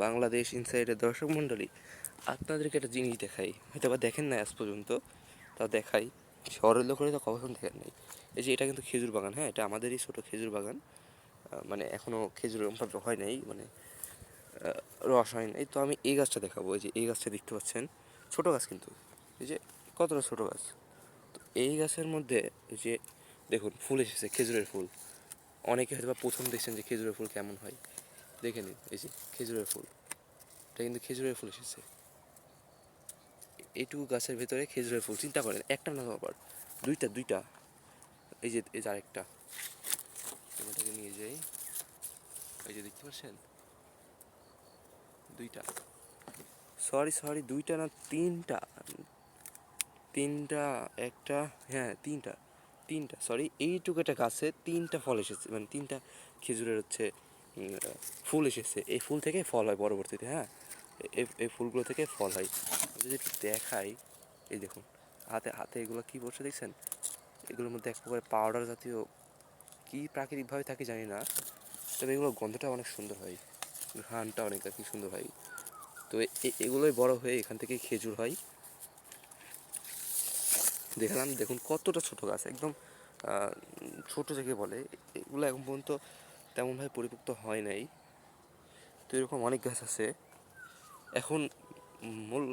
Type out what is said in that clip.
বাংলাদেশ ইনসাইডের দর্শক মণ্ডলী, আপনাদেরকে একটা জিনিস দেখাই, হয়তো বা দেখেন না আজ পর্যন্ত, তা দেখাই। শহরের লোকেরা তো কখনো দেখেন নাই। এই যে এটা কিন্তু খেজুর বাগান, হ্যাঁ, এটা আমাদেরই ছোটো খেজুর বাগান। মানে এখনও খেজুর ওরকমভাবে হয় নাই, মানে রস হয় নাই। তো আমি এই গাছটা দেখাবো। এই যে এই গাছটা দেখতে পাচ্ছেন, ছোটো গাছ কিন্তু, এই যে কতটা ছোটো গাছ। তো এই গাছের মধ্যে এই যে দেখুন ফুল এসেছে, খেজুরের ফুল। অনেকে হয়তো বা প্রথম দেখছেন যে খেজুরের ফুল কেমন হয়, দেখে নিন। এই যে খেজুরের ফুল, এটা কিন্তু খেজুরের ফুল এসেছে। এইটুকু গাছের ভেতরে খেজুরের ফুল, চিন্তা করেন, একটা না আবার দুইটা দুইটা। এই যে আরেকটা, এটাকে নিয়ে যাই। এই যে দেখতে পাচ্ছেন, দুইটা, সরি দুইটা না তিনটা, তিনটা, একটা, হ্যাঁ তিনটা, তিনটা সরি, এইটুকু একটা গাছে তিনটা ফল এসেছে, মানে তিনটা খেজুরের হচ্ছে ফুল এসেছে। এই ফুল থেকে ফল হয় পরবর্তীতে, হ্যাঁ, এই ফুলগুলো থেকে ফল হয়। আমি যদি একটু দেখাই, এই দেখুন, হাতে হাতে এগুলো কী বসে দেখছেন, এগুলোর মধ্যে এক প্রকার পাউডার জাতীয় কী প্রাকৃতিকভাবে থাকে জানি না, তবে এগুলোর গন্ধটা অনেক সুন্দর হয়, ঘ্রাণটা অনেক আর কি সুন্দর হয়। তো এগুলোই বড় হয়ে এখান থেকে খেজুর হয়। দেখলাম, দেখুন কতটা ছোট গাছ, একদম ছোট থেকে বলে। এগুলো এখন পর্যন্ত তেমনভাবে পরিপক্ত হয় নাই। তো এরকম অনেক গাছ আছে। এখন মূল